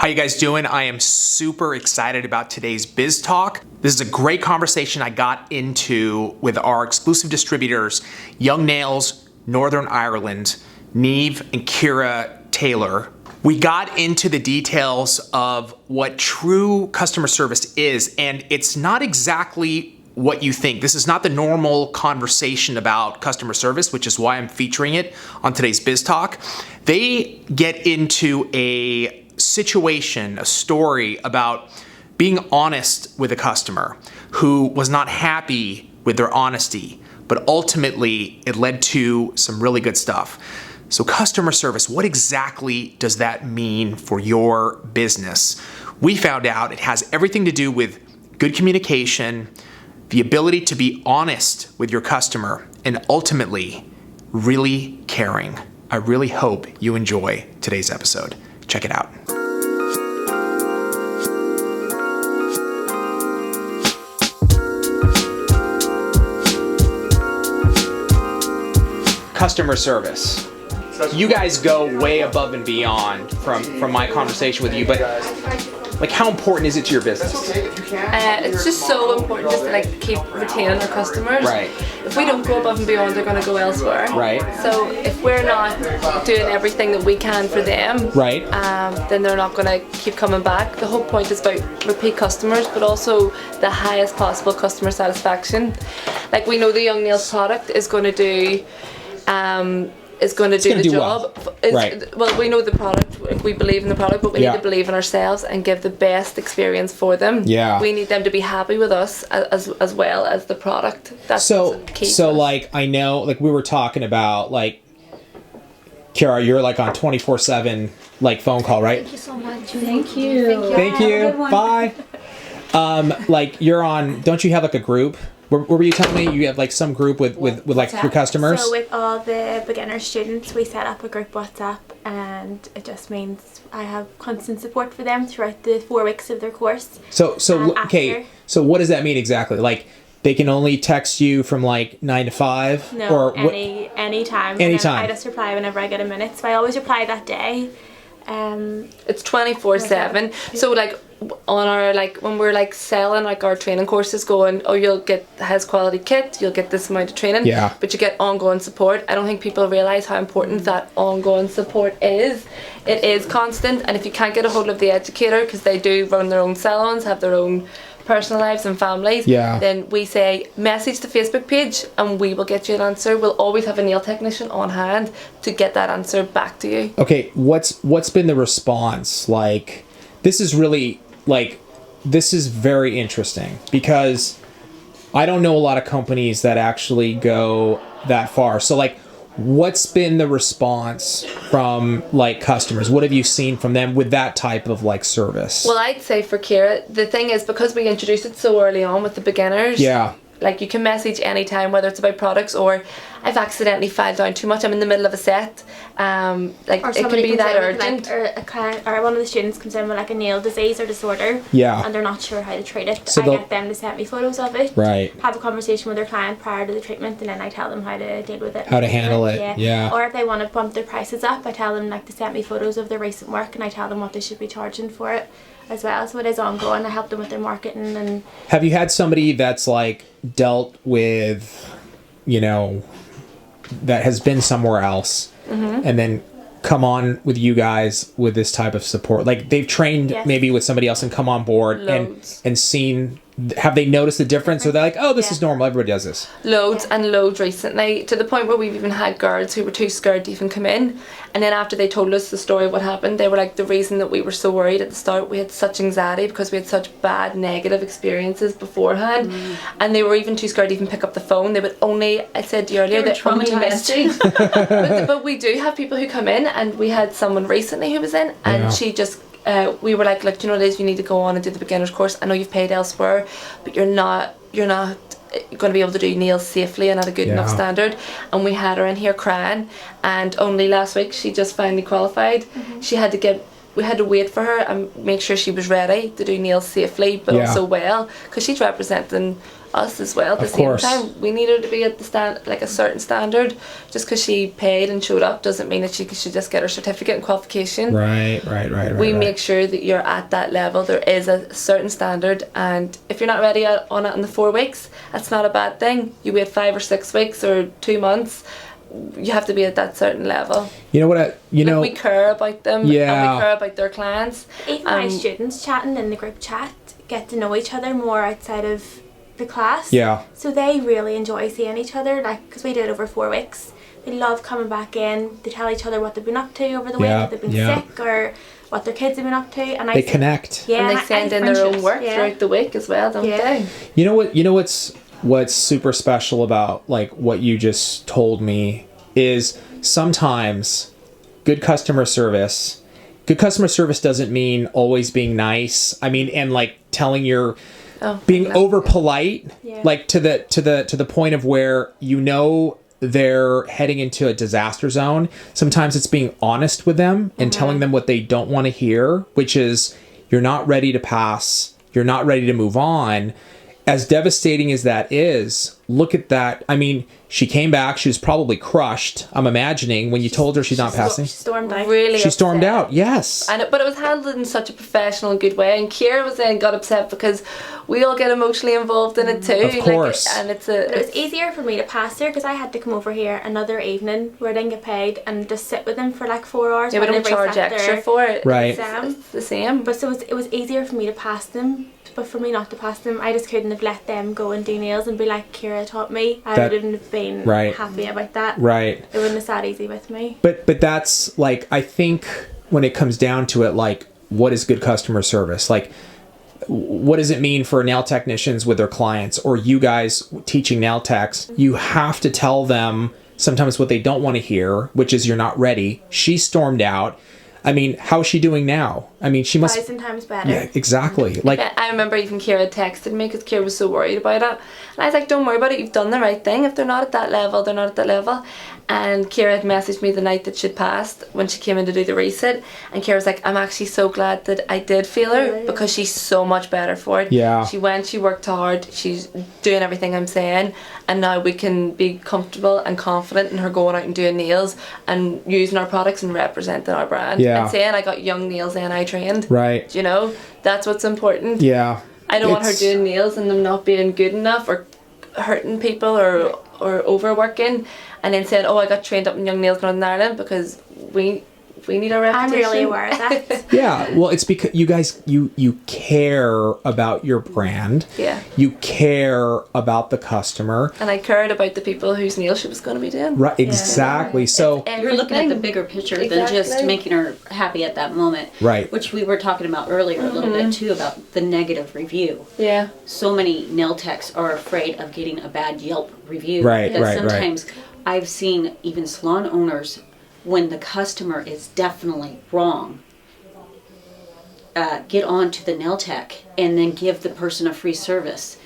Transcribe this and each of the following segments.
How you guys doing? I am super excited about today's Biz Talk. This is a great conversation I got into with our exclusive distributors, Young Nails, Northern Ireland, Nieve and Kiera Taylor. We got into the details of what true customer service is, and it's not exactly what you think. This is not the normal conversation about customer service, which is why I'm featuring it on today's Biz Talk. They get into a situation, a story about being honest with a customer who was not happy with their honesty, but ultimately it led to some really good stuff. So customer service, what exactly does that mean for your business? We found out it has everything to do with good communication, the ability to be honest with your customer, and ultimately, really caring. I really hope you enjoy today's episode. Check it out. Customer service. You guys go way above and beyond from my conversation with you, but like, how important is it to your business? It's just so important just to like keep retaining our customers. Right. If we don't go above and beyond, they're going to go elsewhere. Right. So if we're not doing everything that we can for them, right, then they're not going to keep coming back. The whole point is about repeat customers, but also the highest possible customer satisfaction. Like, we know the Young Nails product is going to do. The job. Well. Right. Well, we know the product, we believe in the product, but we need to believe in ourselves and give the best experience for them. Yeah. We need them to be happy with us as well as the product. That's key. So like, I know, like, we were talking about, like, Kiera, you're like on 24/7 like phone call, right? Thank you so much. Thank you. Thank you. Bye. Like, you're on, don't you have like a group? What were you telling me? You have like some group with like your customers? So with all the beginner students, we set up a group WhatsApp, and it just means I have constant support for them throughout the 4 weeks of their course. So okay. So what does that mean exactly? Like, they can only text you from like 9 to 5? No, or any time. Anytime. I just reply whenever I get a minute. So I always reply that day. It's 24/7. So like, on our, like, when we're like selling like our training courses, going, oh, you'll get the highest quality kit, you'll get this amount of training, but you get ongoing support. I don't think people realize how important that ongoing support is. It is constant, and if you can't get a hold of the educator, because they do run their own salons, have their own personal lives and families, then we say message the Facebook page and we will get you an answer. We'll always have a nail technician on hand to get that answer back to you. Okay, what's been the response? Like, this is really, like, this is very interesting, because I don't know a lot of companies that actually go that far. So like, what's been the response from like customers? What have you seen from them with that type of like service? Well, I'd say for Kiera, the thing is, because we introduced it so early on with the beginners, like, you can message anytime, whether it's about products or I've accidentally filed down too much, I'm in the middle of a set, like, or it can be that urgent. Like, or a client, or one of the students comes in with like a nail disease or disorder, and they're not sure how to treat it. So I get them to send me photos of it, have a conversation with their client prior to the treatment, and then I tell them how to deal with it. How to handle it, Or if they want to bump their prices up, I tell them like to send me photos of their recent work, and I tell them what they should be charging for it as well. So it is ongoing. I help them with their marketing. And have you had somebody that's like dealt with, you know, that has been somewhere else and then come on with you guys with this type of support? Like, they've trained maybe with somebody else and come on board and seen, have they noticed the difference? Or they're like, oh, this is normal, everybody does this? Loads and loads recently, to the point where we've even had girls who were too scared to even come in, and then after they told us the story of what happened, they were like, the reason that we were so worried at the start, we had such anxiety because we had such bad negative experiences beforehand, and they were even too scared to even pick up the phone. They would only, I said to you earlier, they only message. but we do have people who come in, and we had someone recently who was in, and she just we were like, look, do you know what it is? You need to go on and do the beginner's course. I know you've paid elsewhere, but you're not going to be able to do nails safely and at a good enough standard. And we had her in here crying, and only last week she just finally qualified. She had to get we had to wait for her and make sure she was ready to do nails safely, but also well, because she's representing us as well at the same time. We need her to be at the like a certain standard. Just because she paid and showed up doesn't mean that she should just get her certificate and qualification. Right. We make sure that you're at that level. There is a certain standard, and if you're not ready on it in the 4 weeks, that's not a bad thing. You wait 5 or 6 weeks or 2 months. You have to be at that certain level. You know what? We care about them. And we care about their clients. Even my students chatting in the group chat get to know each other more outside of the class. Yeah. So they really enjoy seeing each other, like, because we did over 4 weeks. They love coming back in. They tell each other what they've been up to over the week, if they've been sick, or what their kids have been up to. And they connect. Yeah, and they send in their own work throughout the week as well, don't they? You know what's super special about like what you just told me is sometimes good customer service doesn't mean always being nice. I mean, and like telling your being over polite, like to the point of where they're heading into a disaster zone. Sometimes it's being honest with them and telling them what they don't want to hear, which is you're not ready to pass, you're not ready to move on. As devastating as that is, look at that. I mean, she came back. She was probably crushed, I'm imagining, when you told her she's not passing. She stormed out. Really She stormed out, yes. But it was handled in such a professional and good way. And Kiera was then got upset because we all get emotionally involved in it too. Of course. But it was easier for me to pass her because I had to come over here another evening where I didn't get paid and just sit with them for like 4 hours. Yeah, we don't charge extra for it. Right. It's the same. But so it was easier for me to pass them. But for me not to pass them, I just couldn't have let them go and do nails and be like, Kiera taught me. I wouldn't have been happy about that. Right. It wouldn't have sat easy with me. But that's like, I think when it comes down to it, like, what is good customer service? Like, what does it mean for nail technicians with their clients, or you guys teaching nail techs? You have to tell them sometimes what they don't want to hear, which is you're not ready. She stormed out. I mean, how is she doing now? I mean, she must... 1,000 times better. Yeah, exactly. Like, I remember even Kiera texted me because Kiera was so worried about it. And I was like, don't worry about it. You've done the right thing. If they're not at that level, they're not at that level. And Kiera had messaged me the night that she'd passed when she came in to do the resit. And Kiera was like, I'm actually so glad that I did feel her because she's so much better for it. Yeah. She worked hard. She's doing everything I'm saying. And now we can be comfortable and confident in her going out and doing nails and using our products and representing our brand. Yeah. And saying I got young nails and I trained. Right. Do you know? That's what's important. Yeah. I don't want her doing nails and them not being good enough or hurting people or overworking and then saying, oh, I got trained up in Young Nails Northern Ireland, because we need our reputation. I'm really aware of that. Yeah, well, it's because you guys, you care about your brand. Yeah. You care about the customer. And I cared about the people whose nails she was going to be doing. Right, exactly. Yeah. So you're looking at the bigger picture than just making her happy at that moment. Right. Which we were talking about earlier a little bit too, about the negative review. Yeah. So many nail techs are afraid of getting a bad Yelp review. Right, because right, sometimes I've seen even salon owners, when the customer is definitely wrong, get on to the nail tech and then give the person a free service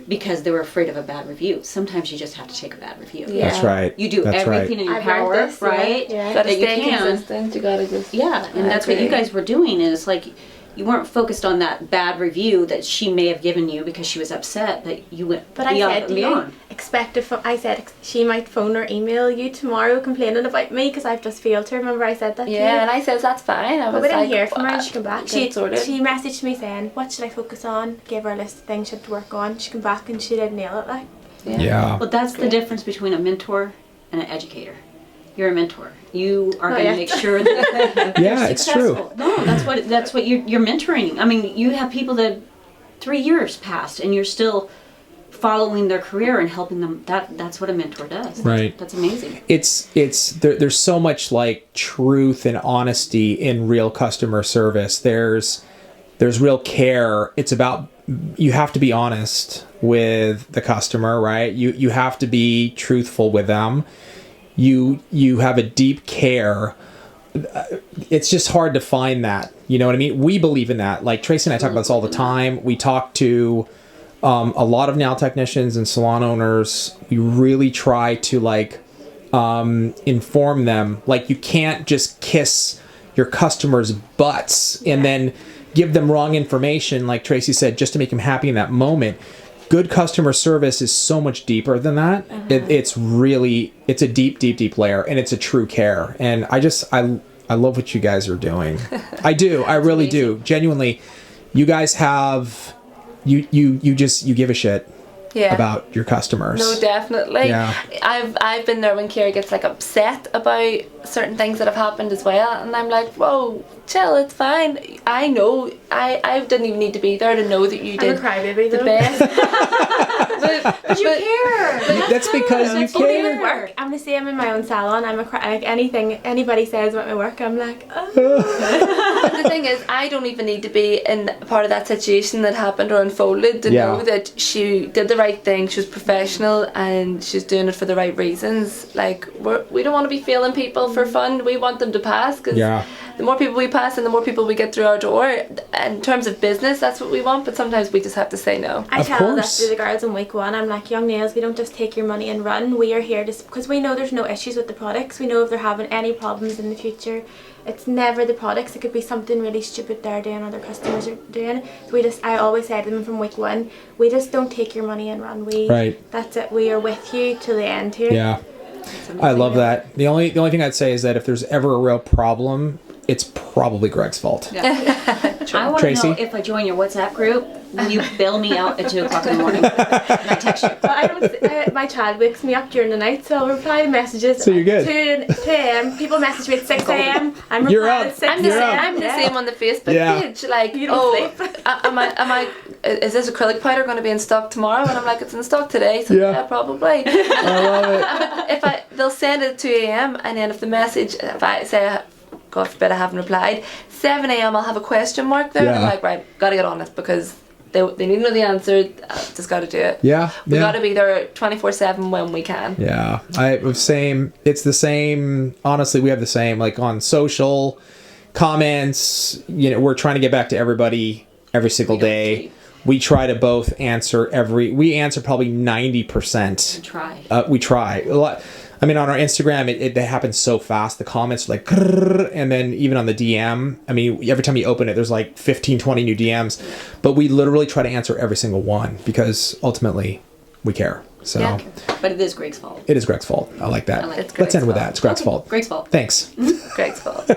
because they were afraid of a bad review. Sometimes you just have to take a bad review. Yeah. That's right. You do everything in your power, right? Yeah. You gotta stay consistent. You gotta just... Yeah, and that's what you guys were doing, is like, you weren't focused on that bad review that she may have given you because she was upset, but you went beyond and beyond. Expect I said she might phone or email you tomorrow complaining about me because I've just failed her. Remember I said that to you? Yeah, and I said that's fine. But we didn't hear from her and she came back. She messaged me saying, what should I focus on? Gave her a list of things she had to work on. She came back and she did nail it, like. Yeah. Well, that's the difference between a mentor and an educator. You're a mentor. You are going to make sure that yeah, it's true. No, that's what you're mentoring. I mean, you have people that 3 years passed and you're still following their career and helping them. That's what a mentor does. Right. That's amazing. There's so much like truth and honesty in real customer service. There's real care. It's about, you have to be honest with the customer, right? You have to be truthful with them. You have a deep care. It's just hard to find that. You know what I mean? We believe in that. Like Tracy and I talk about this all the time. We talk to a lot of nail technicians and salon owners. We really try to like inform them. Like, you can't just kiss your customers' butts and then give them wrong information, like Tracy said, just to make them happy in that moment. Good customer service is so much deeper than that. It's a deep layer, and it's a true care. And I love what you guys are doing. I do. I really do. Genuinely, you guys have, you give a shit. About your customers. No, definitely. Yeah. I've been there when Kiera gets like upset about certain things that have happened as well, and I'm like, whoa, chill, it's fine. I know. I didn't even need to be there to know that you did I'm a crybaby, the best. but you care. That's because you care. With work, I'm the same in my own salon. I'm like anything anybody says about my work, I'm like, oh. But the thing is, I don't even need to be in part of that situation that happened or unfolded to know that she did the right thing. She was professional and she's doing it for the right reasons. Like, we don't want to be failing people for fun. We want them to pass, because the more people we pass and the more people we get through our door, in terms of business, that's what we want. But sometimes we just have to say no. I tell that to the girls in week 1. I'm like, young nails, we don't just take your money and run. We are here because we know there's no issues with the products. We know if they're having any problems in the future, it's never the products. It could be something really stupid they're doing or their customers are doing. So I always say to them from week 1, we just don't take your money and run. That's it. We are with you to the end here. Yeah, I love that. The only thing I'd say is that if there's ever a real problem, it's probably Greg's fault. I want to know, if I join your WhatsApp group, will you bail me out at 2 o'clock in the morning? And I text you. Well, my child wakes me up during the night, so I'll reply to messages. So you're good. 2 a.m. People message me at 6 a.m. I'm replying at 6 I'm the same on the Facebook page. Like, you don't sleep. Is this acrylic powder going to be in stock tomorrow? And I'm like, it's in stock today, so yeah probably. I love it. They'll send it at 2 a.m. and then if the message, if I say, God forbid I haven't replied, 7 a.m. I'll have a question mark there. And I'm like, right, gotta get on it, because they need to know the answer. Just gotta do it. We gotta be there 24/7 when we can. It's the same. Honestly, we have the same. Like on social comments, we're trying to get back to everybody every single day. We try to both answer we answer probably 90%. We try a lot. I mean, on our Instagram, it happens so fast. The comments are like, and then even on the DM, I mean, every time you open it, there's like 15, 20 new DMs. But we literally try to answer every single one, because ultimately we care. So, but it is Greg's fault. It is Greg's fault. I like that. Let's end with that. It's Greg's fault. Greg's fault. Thanks. Greg's fault.